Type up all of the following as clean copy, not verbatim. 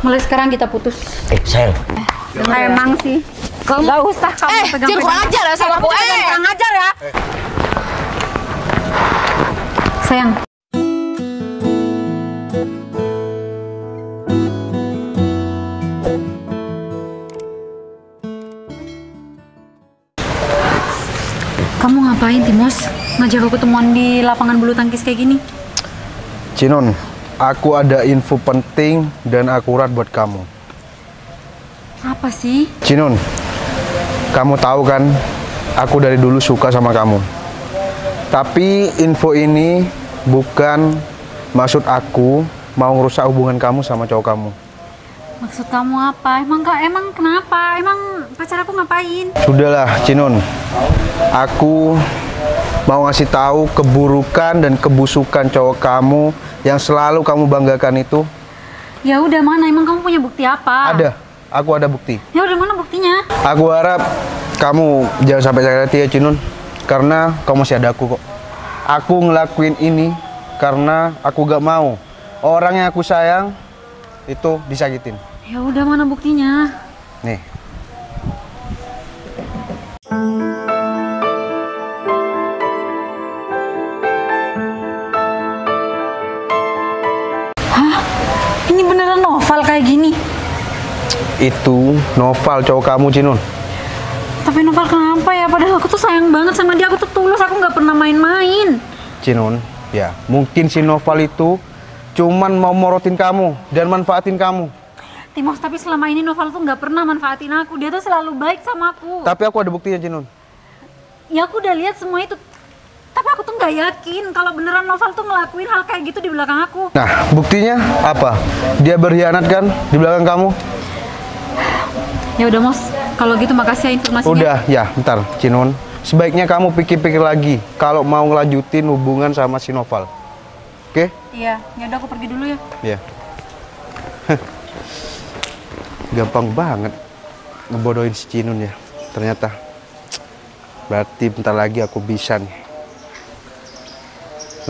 mulai sekarang kita putus. Sayang. Emang sih. Gak usah kamu pegang. Jangan kurang ajar ya sama aku. Kurang ajar ya. Sayang. Kamu ngapain, Timos? Ngajak aku ketemuan di lapangan bulu tangkis kayak gini? Cinon, aku ada info penting dan akurat buat kamu. Apa sih? Cinon, kamu tahu kan, aku dari dulu suka sama kamu. Tapi info ini bukan maksud aku mau ngerusak hubungan kamu sama cowok kamu. Maksud kamu apa? Emang kenapa? Emang pacar aku ngapain? Sudahlah, Cinon. Aku mau ngasih tahu keburukan dan kebusukan cowok kamu yang selalu kamu banggakan itu. Ya udah, mana? Emang kamu punya bukti apa? Ada, aku ada bukti. Ya udah, mana buktinya? Aku harap kamu jangan sampai sakit hati ya, Cinon. Karena kamu masih ada aku kok. Aku ngelakuin ini karena aku gak mau orang yang aku sayang itu disakitin. Ya udah, mana buktinya? Nih. Hah? Ini beneran novel kayak gini? Itu novel cowok kamu, Cinon. Tapi novel kenapa ya? Padahal aku tuh sayang banget sama dia. Aku tuh tulus, aku nggak pernah main-main. Cinon, ya mungkin si novel itu cuman mau morotin kamu dan manfaatin kamu. Timos, tapi selama ini novel tuh nggak pernah manfaatin aku. Dia tuh selalu baik sama aku. Tapi aku ada buktinya, Cinon. Ya aku udah lihat semua itu. Tapi aku tuh nggak yakin kalau beneran novel tuh ngelakuin hal kayak gitu di belakang aku. Nah, buktinya apa? Dia berkhianat kan di belakang kamu? Ya udah, Mos. Kalau gitu makasih ya informasinya. Udah, ya, bentar, Cinon. Sebaiknya kamu pikir-pikir lagi kalau mau ngelanjutin hubungan sama si Noval. Oke? Iya, ya udah aku pergi dulu ya. Iya. Gampang banget ngebodohin si Cinun ya. Ternyata. Berarti bentar lagi aku bisa nih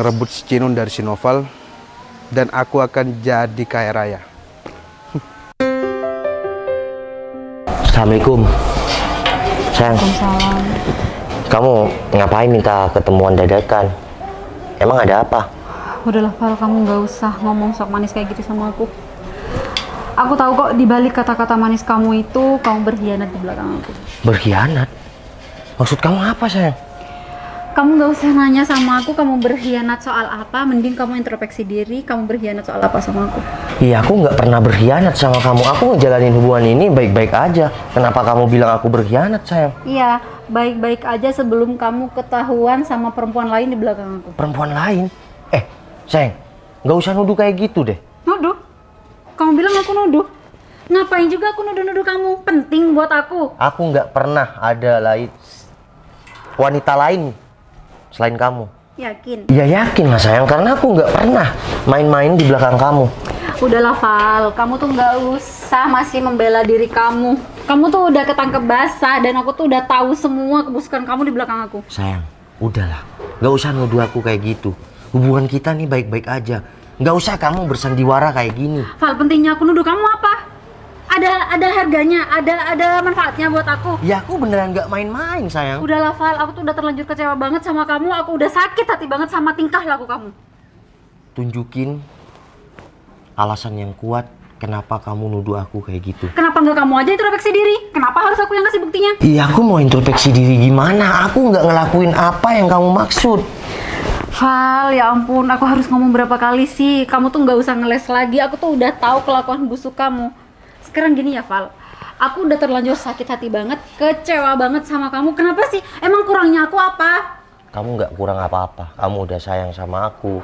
ngerebut si Cinun dari si Noval dan aku akan jadi kaya raya. Assalamualaikum. Sayang. Waalaikumsalam. Kamu ngapain minta ketemuan dadakan? Emang ada apa? Udahlah, Val, kamu nggak usah ngomong sok manis kayak gitu sama aku. Aku tahu kok di balik kata-kata manis kamu itu kamu berkhianat di belakang aku. Berkhianat? Maksud kamu apa, sayang? Kamu nggak usah nanya sama aku kamu berkhianat soal apa. Mending kamu introspeksi diri, kamu berkhianat soal apa sama aku. Iya, aku nggak pernah berkhianat sama kamu. Aku ngejalanin hubungan ini baik-baik aja. Kenapa kamu bilang aku berkhianat, sayang? Iya, baik-baik aja sebelum kamu ketahuan sama perempuan lain di belakang aku. Perempuan lain? Sayang, nggak usah nuduh kayak gitu deh. Nuduh? Kamu bilang aku nuduh? Ngapain juga aku nuduh-nuduh kamu? Penting buat aku. Aku nggak pernah ada wanita lain selain kamu. Yakin? Ya yakin lah, sayang, karena aku nggak pernah main-main di belakang kamu. Udahlah, Val, kamu tuh nggak usah masih membela diri kamu. Kamu tuh udah ketangkep basah dan aku tuh udah tahu semua kebusukan kamu di belakang aku. Sayang, udahlah, nggak usah nuduh aku kayak gitu. Hubungan kita nih baik-baik aja. Nggak usah kamu bersandiwara kayak gini. Val, pentingnya aku nuduh kamu apa? Ada harganya, ada manfaatnya buat aku. Ya aku beneran nggak main-main, sayang. Udahlah, Val, aku tuh udah terlanjur kecewa banget sama kamu. Aku udah sakit hati banget sama tingkah laku kamu. Tunjukin alasan yang kuat kenapa kamu nuduh aku kayak gitu. Kenapa nggak kamu aja introspeksi diri? Kenapa harus aku yang kasih buktinya? Iya, aku mau introspeksi diri gimana? Aku nggak ngelakuin apa yang kamu maksud. Val, ya ampun, aku harus ngomong berapa kali sih? Kamu tuh nggak usah ngeles lagi. Aku tuh udah tahu kelakuan busuk kamu. Sekarang gini ya, Val. Aku udah terlanjur sakit hati banget, kecewa banget sama kamu. Kenapa sih? Emang kurangnya aku apa? Kamu nggak kurang apa-apa. Kamu udah sayang sama aku.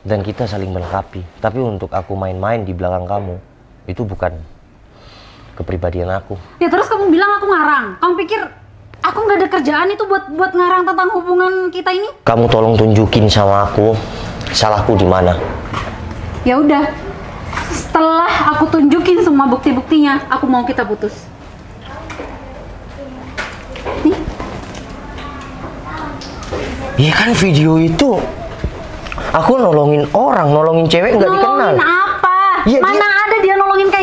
Dan kita saling melengkapi. Tapi untuk aku main-main di belakang kamu, itu bukan kepribadian aku. Ya terus kamu bilang aku ngarang. Kamu pikir aku nggak ada kerjaan itu buat ngarang tentang hubungan kita ini? Kamu tolong tunjukin sama aku salahku di mana. Ya udah. Setelah aku tunjukin semua bukti-buktinya, aku mau kita putus. Nih. Iya kan video itu aku nolongin orang, nolongin cewek nggak dikenal. Nolongin apa? Ya, Mana ada dia nolongin kayak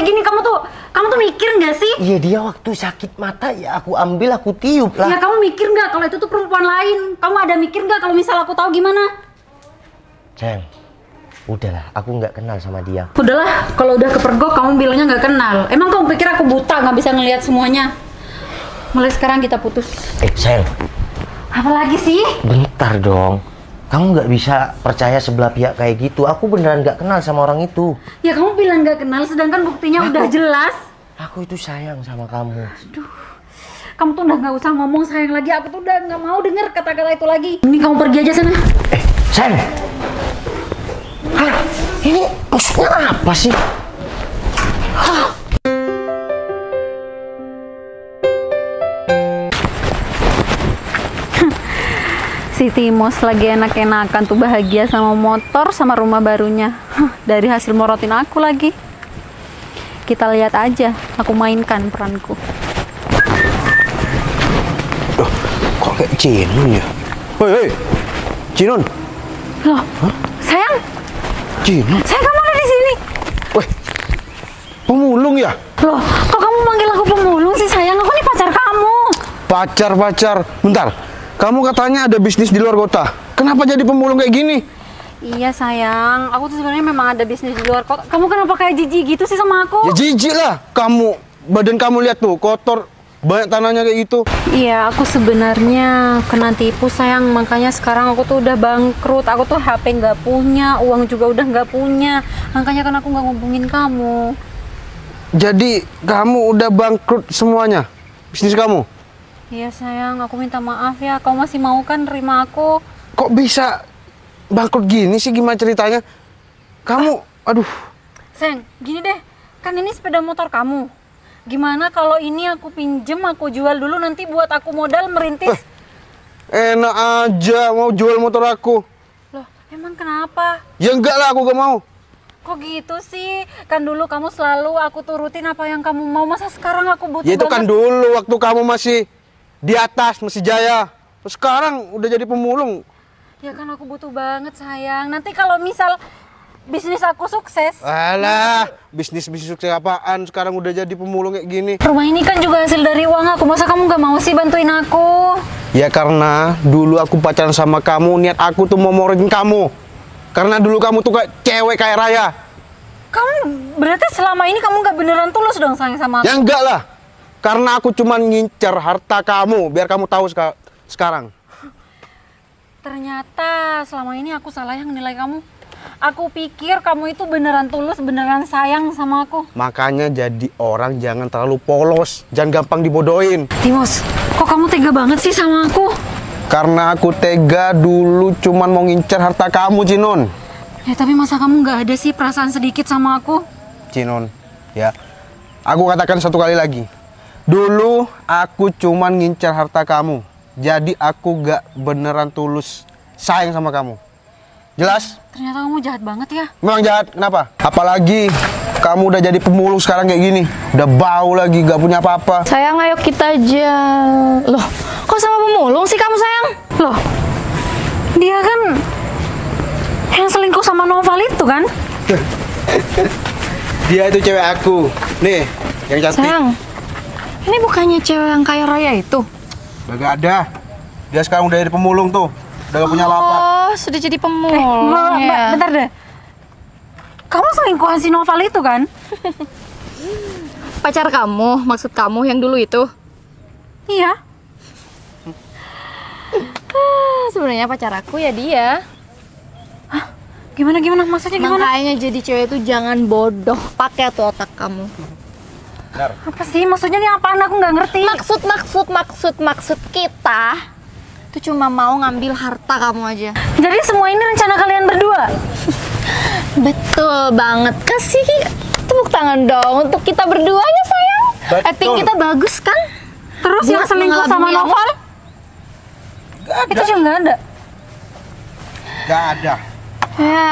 ya dia waktu sakit mata ya aku ambil, aku tiup lah. Ya kamu mikir nggak kalau itu tuh perempuan lain? Kamu ada mikir nggak kalau misal aku tahu gimana? Sayang, udahlah, aku nggak kenal sama dia. Udahlah, kalau udah kepergok kamu bilangnya nggak kenal. Emang kamu pikir aku buta nggak bisa ngelihat semuanya? Mulai sekarang kita putus. Sayang. Apa lagi sih? Bentar dong. Kamu nggak bisa percaya sebelah pihak kayak gitu. Aku beneran nggak kenal sama orang itu. Ya kamu bilang nggak kenal, sedangkan buktinya udah jelas. Aku itu sayang sama kamu. Aduh, kamu tuh udah nggak usah ngomong sayang lagi. Aku tuh udah nggak mau denger kata-kata itu lagi. Ini kamu pergi aja sana. Sayang. Hah, ini maksudnya apa sih? Hah. Si Timos lagi enak-enakan tuh bahagia sama motor sama rumah barunya. Dari hasil morotin aku lagi. Kita lihat aja, aku mainkan peranku. Kok kayak Cinun ya? Hei, Cinun. Loh, sayang? Cinun? Sayang, kamu ada di sini? Weh, pemulung ya? Loh, kok kamu manggil aku pemulung sih sayang? Aku nih pacar kamu. Pacar. Bentar, kamu katanya ada bisnis di luar kota. Kenapa jadi pemulung kayak gini? Iya sayang, aku tuh sebenarnya memang ada bisnis di luar kota. Kamu kenapa kayak jijik gitu sih sama aku? Ya jijik lah, badan kamu lihat tuh, kotor, banyak tanahnya kayak gitu. Iya, aku sebenarnya kena tipu sayang, makanya sekarang aku tuh udah bangkrut. Aku tuh HP nggak punya, uang juga udah nggak punya. Makanya kan aku nggak ngubungin kamu. Jadi kamu udah bangkrut semuanya, bisnis kamu? Iya sayang, aku minta maaf ya. Kau masih mau kan nerima aku? Kok bisa bangkrut gini sih, gimana ceritanya? Kamu, aduh. Sayang, gini deh, kan ini sepeda motor kamu. Gimana kalau ini aku pinjem, aku jual dulu, nanti buat aku modal merintis. Enak aja mau jual motor aku. Loh, emang kenapa? Ya enggak lah, aku gak mau. Kok gitu sih? Kan dulu kamu selalu aku turutin apa yang kamu mau. Masa sekarang aku butuh Ya itu kan banget? dulu waktu kamu masih di atas, masih jaya. Sekarang udah jadi pemulung. Ya kan aku butuh banget sayang. Nanti kalau misal bisnis aku sukses. Alah, bisnis sukses apaan? Sekarang udah jadi pemulung kayak gini. Rumah ini kan juga hasil dari uang aku. Masa kamu gak mau sih bantuin aku? Ya karena dulu aku pacaran sama kamu, niat aku tuh mau morotin kamu. Karena dulu kamu tuh kayak cewek kayak raya. Kamu berarti selama ini kamu gak beneran tulus dong sayang sama aku? Ya enggak lah. Karena aku cuma ngincer harta kamu, biar kamu tahu sekarang. Ternyata selama ini aku salah yang nilai kamu. Aku pikir kamu itu beneran tulus, beneran sayang sama aku. Makanya jadi orang jangan terlalu polos, jangan gampang dibodohin. Timos, kok kamu tega banget sih sama aku? Karena aku tega dulu cuman mau ngincer harta kamu, Cinun. Ya tapi masa kamu nggak ada sih perasaan sedikit sama aku? Cinun, ya. Aku katakan satu kali lagi. Dulu aku cuman ngincer harta kamu. Jadi aku gak beneran tulus sayang sama kamu. Jelas? Ternyata kamu jahat banget ya. Memang jahat, kenapa? Apalagi kamu udah jadi pemulung sekarang kayak gini. Udah bau lagi, gak punya apa-apa. Sayang, ayo kita aja. Loh, kok sama pemulung sih kamu sayang? Loh, dia kan yang selingkuh sama Noval itu kan? Dia itu cewek aku. Nih, yang cantik. Sayang, ini bukannya cewek yang kaya raya itu? Udah gak ada. Dia sekarang udah jadi pemulung tuh. Udah gak punya apa-apa. Oh, sudah jadi pemulung ya. Bentar deh. Kamu selingkuhan si Noval itu kan? Pacar kamu, maksud kamu yang dulu itu? Iya. Sebenarnya pacar aku ya dia. Gimana maksudnya gimana? Makanya jadi cewek itu jangan bodoh, pakai tuh otak kamu. Benar. Apa sih maksudnya nih, apaan aku nggak ngerti. Maksud kita itu cuma mau ngambil harta kamu aja. Jadi semua ini rencana kalian berdua? Betul banget. Kasih tepuk tangan dong untuk kita berduanya sayang. Betul. Acting kita bagus kan? Terus yang Buat selingkuh sama mengelabui kamu. Noval? Gak ada. Itu juga nggak ada. Gak ada. Ya,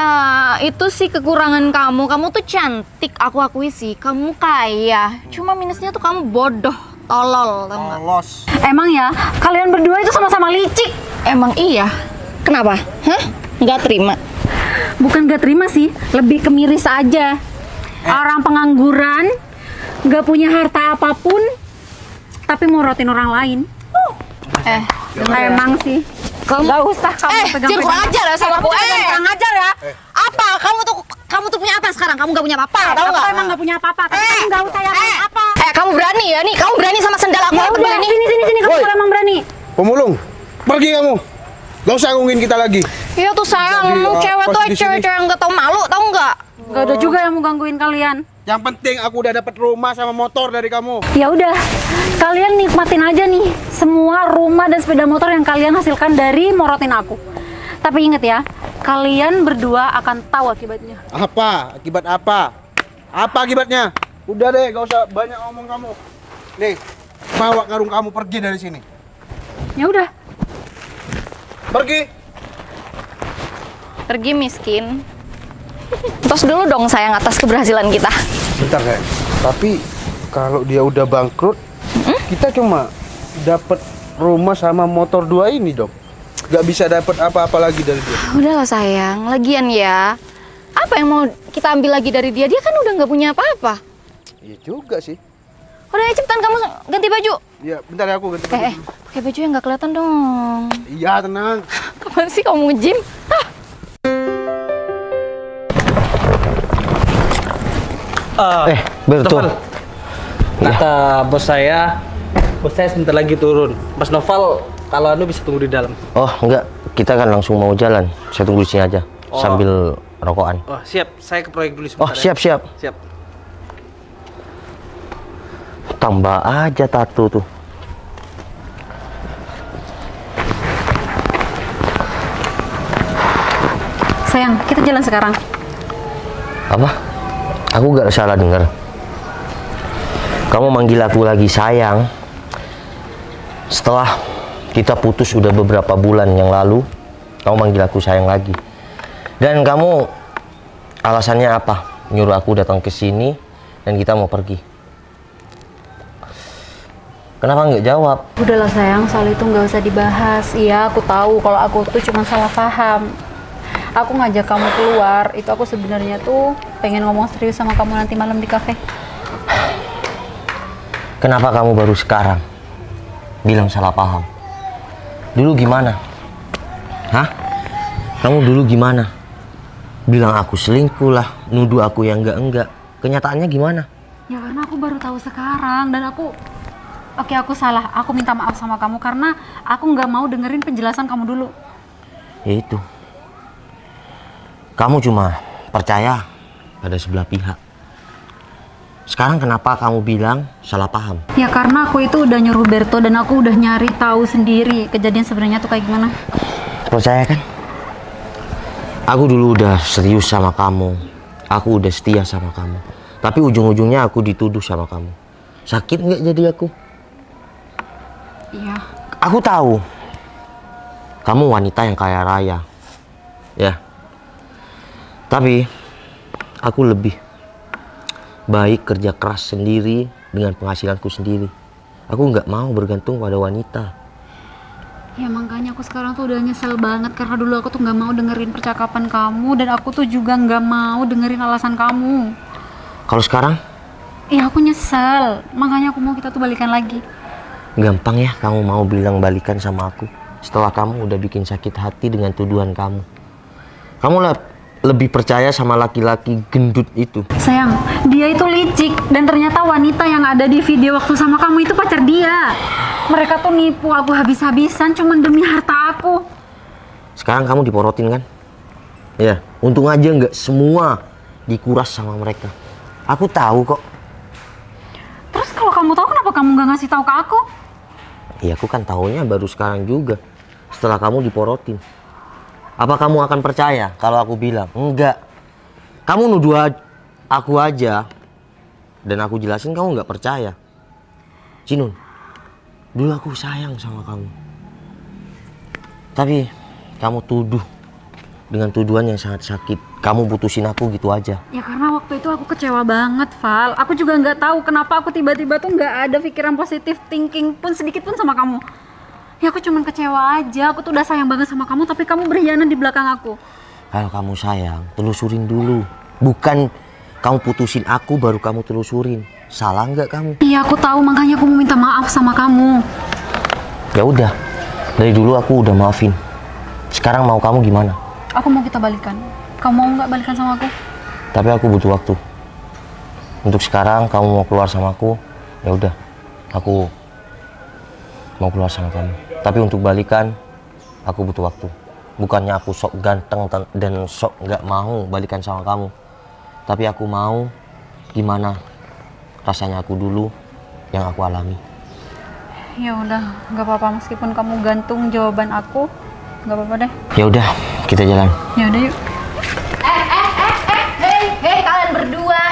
itu sih kekurangan kamu. Kamu tuh cantik, aku akui sih. Kamu kaya. Cuma minusnya tuh kamu bodoh, tolol, tau nggak? Polos. Emang ya, kalian berdua itu sama-sama licik. Emang iya? Kenapa? Hah? Nggak terima? Bukan gak terima sih, lebih kemiris aja. Orang pengangguran nggak punya harta apapun, tapi morotin orang lain. Emang sih. Nggak usah kamu pegang. Jangan kurang ajar ya sama aku. Kurang ajar ya. Apa? Kamu tuh punya apa sekarang? Kamu nggak punya apa-apa, tahu nggak? Aku emang nggak punya apa-apa. Tapi kamu nggak usah yang apa. Kamu berani ya nih? Kamu berani sama sendal aku? Ya udah, sini kamu Woi. kalau emang berani. Pemulung, pergi kamu. Gak usah gangguin kita lagi. Iya tuh sayang, Jadi, cewek pas tuh di sini. cewek-cewek yang nggak tahu malu, tahu nggak? Nggak ada juga yang mau gangguin kalian. Yang penting aku udah dapat rumah sama motor dari kamu. Ya udah, kalian nikmatin aja nih semua rumah dan sepeda motor yang kalian hasilkan dari morotin aku. Tapi inget ya, kalian berdua akan tahu akibatnya. Apa? Akibat apa? Apa akibatnya? Udah deh, gak usah banyak ngomong kamu. Nih, bawa karung kamu pergi dari sini. Ya udah. Pergi. Pergi miskin. Tos dulu dong sayang atas keberhasilan kita. Bentar kayak. Tapi kalau dia udah bangkrut, kita cuma dapat rumah sama motor 2 ini dong. Gak bisa dapat apa-apa lagi dari dia. Udahlah sayang, lagian ya. Apa yang mau kita ambil lagi dari dia? Dia kan udah nggak punya apa-apa. Iya juga sih. Udah ya, cepetan kamu ganti baju. Iya, bentar ya aku ganti baju. Pakai baju yang nggak kelihatan dong. Iya, tenang. Kapan sih kamu nge-gym? Betul. Kata bos saya sebentar lagi turun. Mas Noval, kalau anu bisa tunggu di dalam. Oh enggak, kita kan langsung mau jalan. Saya tunggu di sini aja sambil rokokan. Oh siap, saya ke proyek dulu Oh sebentar. siap siap. Siap. Tambah aja tato tuh. Sayang, kita jalan sekarang. Apa? Aku gak salah dengar. Kamu manggil aku lagi sayang. Setelah kita putus udah beberapa bulan yang lalu, kamu manggil aku sayang lagi. Dan kamu alasannya apa? Nyuruh aku datang ke sini dan kita mau pergi. Kenapa nggak jawab? Udahlah sayang, soal itu nggak usah dibahas. Iya, aku tahu kalau aku tuh cuma salah paham. Aku ngajak kamu keluar, itu aku sebenarnya tuh pengen ngomong serius sama kamu nanti malam di kafe. Kenapa kamu baru sekarang bilang salah paham? Dulu gimana? Hah? Kamu dulu gimana? Bilang aku selingkuh lah, nuduh aku yang enggak. Kenyataannya gimana? Ya karena aku baru tahu sekarang dan Oke, aku salah. Aku minta maaf sama kamu karena aku nggak mau dengerin penjelasan kamu dulu. Ya itu. Kamu cuma percaya pada sebelah pihak. Sekarang kenapa kamu bilang salah paham? Ya karena aku itu udah nyuruh Berto dan aku udah nyari tahu sendiri kejadian sebenarnya tuh kayak gimana. Percaya kan? Aku dulu udah serius sama kamu. Aku udah setia sama kamu. Tapi ujung-ujungnya aku dituduh sama kamu. Sakit nggak jadi aku? Iya. Aku tahu. Kamu wanita yang kaya raya. Ya. Tapi aku lebih baik kerja keras sendiri dengan penghasilanku sendiri. Aku nggak mau bergantung pada wanita. Ya makanya aku sekarang tuh udah nyesel banget karena dulu aku tuh nggak mau dengerin percakapan kamu dan aku tuh juga nggak mau dengerin alasan kamu. Kalau sekarang, Iya aku nyesel, makanya aku mau kita tuh balikan lagi. gampang ya kamu mau bilang balikan sama aku. Setelah kamu udah bikin sakit hati dengan tuduhan kamu. Kamu lebih percaya sama laki-laki gendut itu. Sayang, dia itu licik dan ternyata wanita yang ada di video waktu sama kamu itu pacar dia. Mereka tuh nipu aku habis-habisan cuma demi harta aku. Sekarang kamu diporotin kan? Ya, untung aja nggak semua dikuras sama mereka. Aku tahu kok. Terus kalau kamu tahu kenapa kamu nggak ngasih tahu ke aku? Ya aku kan tahunya baru sekarang juga. Setelah kamu diporotin. Apa kamu akan percaya kalau aku bilang? Enggak. Kamu nuduh aku aja. Dan aku jelasin kamu nggak percaya. Cinun, dulu aku sayang sama kamu. Tapi kamu tuduh dengan tuduhan yang sangat sakit. Kamu putusin aku gitu aja. Ya karena waktu itu aku kecewa banget, Val. Aku juga nggak tahu kenapa aku tiba-tiba tuh nggak ada pikiran positif thinking pun sedikit pun sama kamu. Ya aku cuman kecewa aja. Aku tuh udah sayang banget sama kamu, tapi kamu berkhianat di belakang aku. Kalau kamu sayang, telusurin dulu. Bukan Kamu putusin aku baru kamu telusurin. Salah nggak kamu? Iya, aku tahu, makanya aku mau minta maaf sama kamu. Ya udah. Dari dulu aku udah maafin. Sekarang mau kamu gimana? Aku mau kita balikan. Kamu mau nggak balikan sama aku? Tapi aku butuh waktu. Untuk sekarang kamu mau keluar sama aku, ya udah. Aku mau keluar sama kamu. Tapi untuk balikan, aku butuh waktu. Bukannya aku sok ganteng dan sok nggak mau balikan sama kamu. Tapi aku mau gimana rasanya aku dulu yang aku alami. Ya udah, nggak apa-apa meskipun kamu gantung jawaban aku, nggak apa-apa deh. Ya udah, kita jalan. Ya udah yuk. Hei kalian berdua.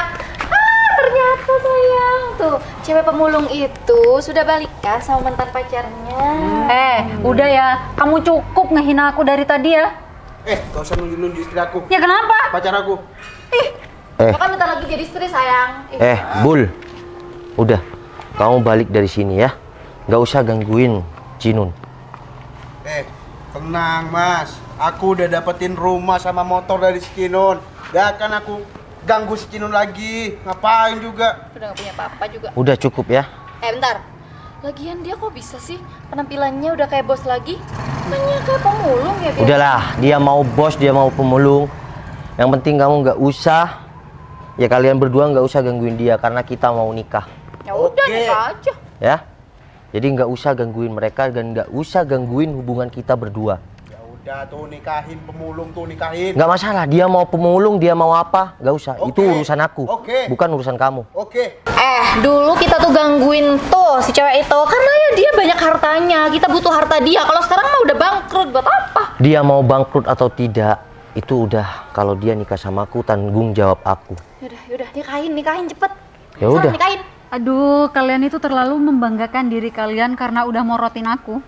Ternyata sayang tuh cewek pemulung itu sudah balikan sama mantan pacarnya. Udah ya, kamu cukup ngehina aku dari tadi ya. Gak usah nunjuk-nunjuk istri aku. Ya kenapa? Pacar aku. Lo kan bentar lagi jadi istri sayang. Bul. Udah, kamu balik dari sini ya. Nggak usah gangguin Cinun. Tenang mas. Aku udah dapetin rumah sama motor dari si Cinun. Gak akan aku ganggu si Cinun lagi. Ngapain juga. Udah gak punya apa-apa juga. Udah cukup ya. Bentar. Lagian dia kok bisa sih penampilannya udah kayak bos lagi? Tanya kayak pemulung ya. Udahlah, dia mau bos, dia mau pemulung. Yang penting kamu nggak usah. Ya kalian berdua nggak usah gangguin dia karena kita mau nikah. Ya udah nikah aja. Ya. Jadi nggak usah gangguin mereka dan nggak usah gangguin hubungan kita berdua. Ya udah tuh nikahin pemulung tuh nikahin. Nggak masalah, dia mau pemulung, dia mau apa, nggak usah. Itu urusan aku, bukan urusan kamu. Dulu kita tuh gangguin tuh si cewek itu karena ya dia banyak hartanya. Kita butuh harta dia. Kalau sekarang mah udah bangkrut, buat apa? Dia mau bangkrut atau tidak, itu udah kalau dia nikah sama aku tanggung jawab aku. Yaudah nikahin cepet. Ya udah. Nikahin. Aduh, kalian itu terlalu membanggakan diri kalian karena udah morotin aku.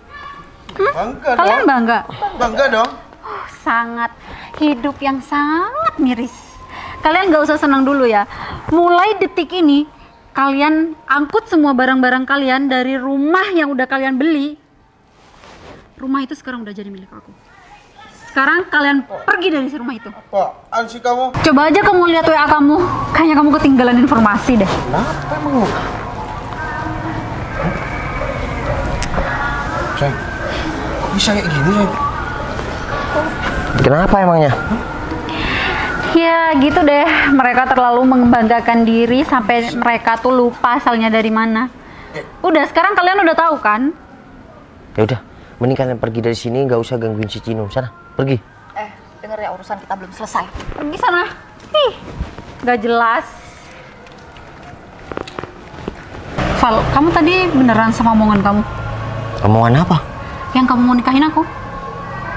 Bangga Kalian dong. bangga? Bangga dong. Sangat. Hidup yang sangat miris. Kalian gak usah senang dulu ya. Mulai detik ini, kalian angkut semua barang-barang kalian dari rumah yang udah kalian beli. Rumah itu sekarang udah jadi milik aku. Sekarang kalian pergi dari rumah itu. Apaan sih kamu? Coba aja kamu lihat WA kamu. Kayaknya kamu ketinggalan informasi deh. Kenapa emang? Sayang, kok bisa kayak gini sayang? Kenapa emangnya? Ya gitu deh, mereka terlalu membanggakan diri sampai mereka tuh lupa asalnya dari mana. Udah, sekarang kalian udah tahu kan? Ya udah, mending kalian pergi dari sini, nggak usah gangguin si Cino. Sana, pergi. Denger ya, urusan kita belum selesai. Pergi sana. Ih, gak jelas. Val, kamu tadi beneran sama omongan kamu? Omongan apa? Yang kamu mau nikahin aku?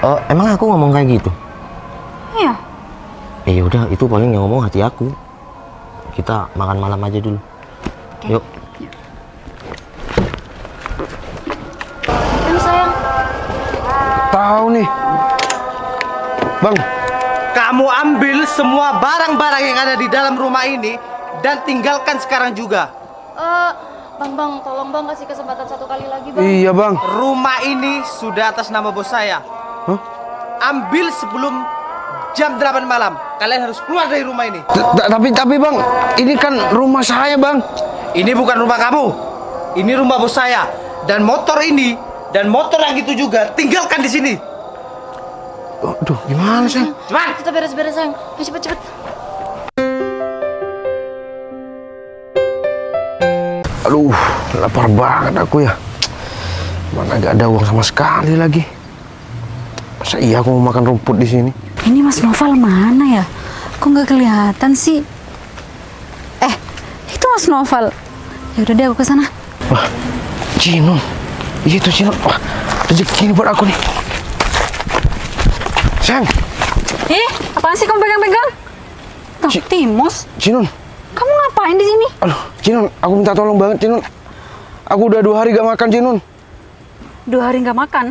Oh, emang aku ngomong kayak gitu? Iya. Ya udah, itu paling yang ngomong hati aku. Kita makan malam aja dulu. Yuk. Ini sayang. Tahu nih. Bang, Kamu ambil semua barang-barang yang ada di dalam rumah ini dan tinggalkan sekarang juga. Bang, tolong bang kasih kesempatan satu kali lagi bang. iya bang. Rumah ini sudah atas nama bos saya. Hah? Ambil sebelum jam 8 malam. Kalian harus keluar dari rumah ini. Tapi bang, ini kan rumah saya bang. Ini bukan rumah kamu. Ini rumah bos saya. Dan motor ini dan motor yang itu juga tinggalkan di sini. Aduh, gimana sih? Cepat. Kita beres-beres sayang. Ayo cepet. Aduh, lapar banget aku ya. Mana gak ada uang sama sekali lagi. Masa iya aku mau makan rumput di sini? Ini Mas Noval mana ya? Kok nggak kelihatan sih? Itu Mas Noval. Ya udah deh, aku ke sana. Wah, Cino. Iya itu Cino. Wah, rezeki ini buat aku nih. Sayang, Apaan sih kamu pegang-pegang? Tuh, Timos. Cino. Kamu ngapain di sini? Aduh, Cino, aku minta tolong banget, Cino. Aku udah 2 hari gak makan, Cino. 2 hari nggak makan?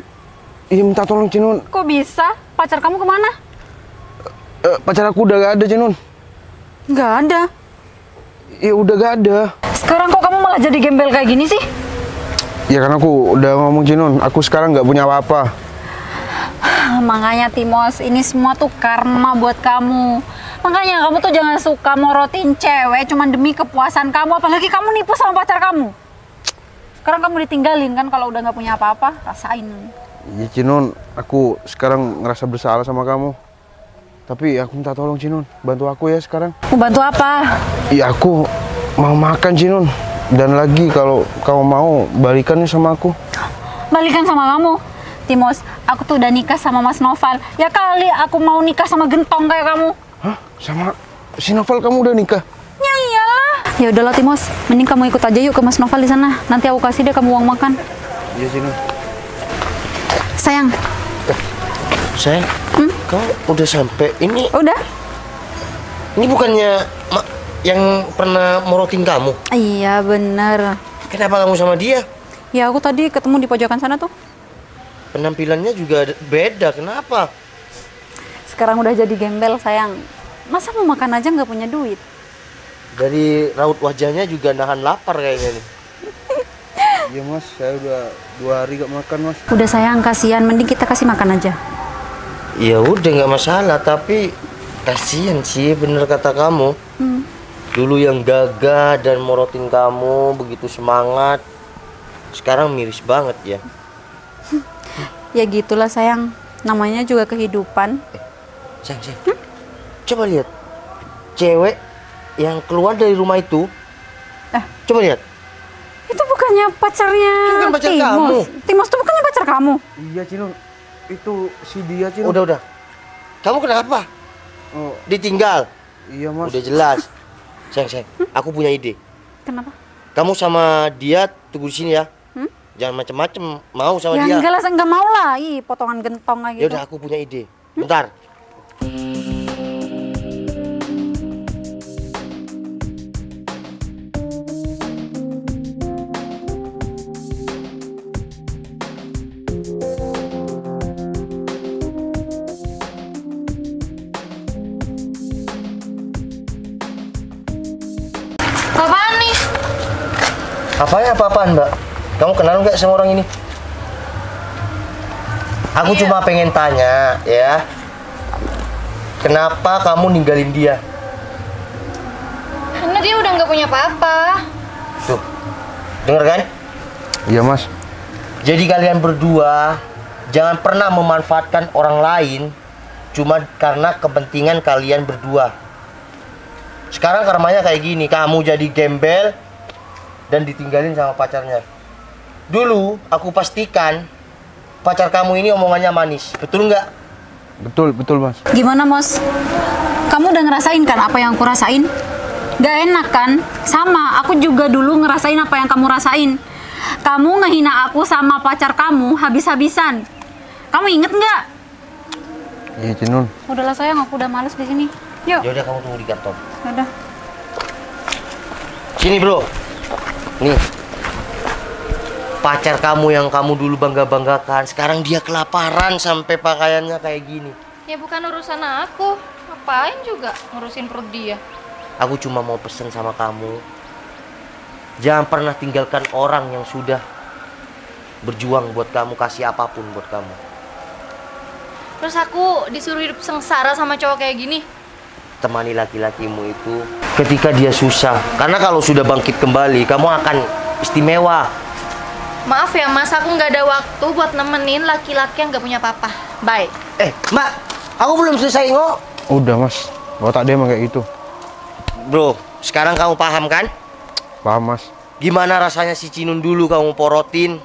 Iya, minta tolong, Cino. Kok bisa? Pacar kamu kemana? Pacar aku udah gak ada, Cino. Nggak ada. Ya udah gak ada. Sekarang kok kamu malah jadi gembel kayak gini sih? Ya kan aku udah ngomong, Cino. Aku sekarang gak punya apa-apa. Makanya Timos, ini semua tuh karma buat kamu. Makanya kamu tuh jangan suka morotin cewek cuma demi kepuasan kamu, apalagi kamu nipu sama pacar kamu. Sekarang kamu ditinggalin kan kalau udah nggak punya apa-apa, rasain. Iya Cinun, aku sekarang ngerasa bersalah sama kamu. Tapi aku minta tolong Cinun, bantu aku ya sekarang. Mau bantu apa? Ya aku mau makan Cinun. Dan lagi kalau kamu mau balikannya sama aku. Balikan sama kamu? Timos, aku tuh udah nikah sama Mas Noval. Ya kali aku mau nikah sama gentong kayak kamu. Hah? Sama si Novel kamu udah nikah? Ya iyalah. Ya udahlah Timos, mending kamu ikut aja yuk ke Mas Noval di sana. Nanti aku kasih deh kamu uang makan. Iya Cinun. Sayang. Sayang, kau udah sampai. Ini Udah? bukannya yang pernah morotin kamu? Iya bener. Kenapa kamu sama dia? Ya aku tadi ketemu di pojokan sana tuh. Penampilannya juga beda, kenapa? Sekarang udah jadi gembel sayang. Masa mau makan aja nggak punya duit? Dari raut wajahnya juga nahan lapar kayaknya nih. Iya Mas, saya udah 2 hari gak makan Mas. Udah sayang, kasihan. Mending kita kasih makan aja. Ya udah nggak masalah, tapi kasihan sih bener kata kamu. Dulu yang gagah dan morotin kamu begitu semangat, sekarang miris banget ya. Ya gitulah sayang. Namanya juga kehidupan. Sayang. Coba lihat cewek yang keluar dari rumah itu. Coba lihat. Itu bukannya pacarnya Itu kan pacar Timos. kamu. Timos itu bukannya pacar kamu. Iya Cinun, itu si dia Cinun. Udah. Kamu kenapa? Oh, Ditinggal? iya Mas. Udah jelas. Sayang. Aku punya ide. Kenapa? Kamu sama dia tunggu di sini ya. Jangan macem-macem mau sama Ya dia. enggak lah, enggak mau lah. Ih, potongan gentong kayak Ya gitu. udah, aku punya ide. Bentar. Apaan nih? Apaan, Mbak? Kamu kenal nggak sama orang ini? Aku cuma pengen tanya, ya. Kenapa kamu ninggalin dia? Karena dia udah nggak punya apa-apa. Tuh, denger kan? Iya Mas. Jadi kalian berdua jangan pernah memanfaatkan orang lain cuma karena kepentingan kalian berdua. Sekarang karmanya kayak gini, kamu jadi gembel dan ditinggalin sama pacarnya. Dulu aku pastikan pacar kamu ini omongannya manis, betul nggak? Betul Mas. Gimana, Mos? Kamu udah ngerasain kan apa yang aku rasain? Gak enak kan? Sama, aku juga dulu ngerasain apa yang kamu rasain. Kamu ngehina aku sama pacar kamu habis-habisan. Kamu inget nggak? Iya Cinun. Udahlah sayang, aku udah males di sini. Yuk. Ya udah, kamu tunggu di kantor. Udah. Sini bro, nih pacar kamu yang kamu dulu bangga-banggakan, sekarang dia kelaparan sampai pakaiannya kayak gini. Ya bukan urusan aku. Ngapain juga ngurusin perut dia? Aku cuma mau pesen sama kamu, jangan pernah tinggalkan orang yang sudah berjuang buat kamu, kasih apapun buat kamu. Terus aku disuruh hidup sengsara sama cowok kayak gini? Temani laki-lakimu itu ketika dia susah, karena kalau sudah bangkit kembali kamu akan istimewa. Maaf ya mas, aku nggak ada waktu buat nemenin laki-laki yang nggak punya apa-apa. Bye. Mbak, aku belum selesai ngok. Udah Mas, otak dia emang kayak gitu. Bro, sekarang kamu paham kan? Paham Mas. Gimana rasanya si Cinun dulu kamu porotin,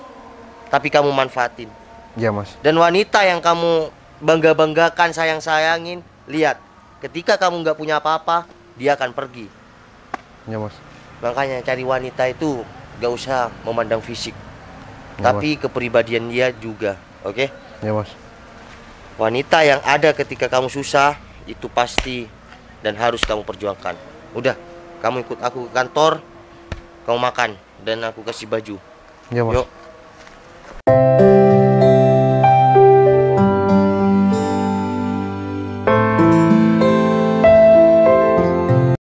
tapi kamu manfaatin. Iya Mas. Dan wanita yang kamu bangga-banggakan, sayang-sayangin, lihat, ketika kamu nggak punya apa-apa, dia akan pergi. Iya Mas. Makanya cari wanita itu gak usah memandang fisik, Ya, tapi kepribadian dia juga, oke? Iya Mas. Wanita yang ada ketika kamu susah, itu pasti dan harus kamu perjuangkan. Udah, kamu ikut aku ke kantor, kamu makan, dan aku kasih baju. Iya Mas. Yuk.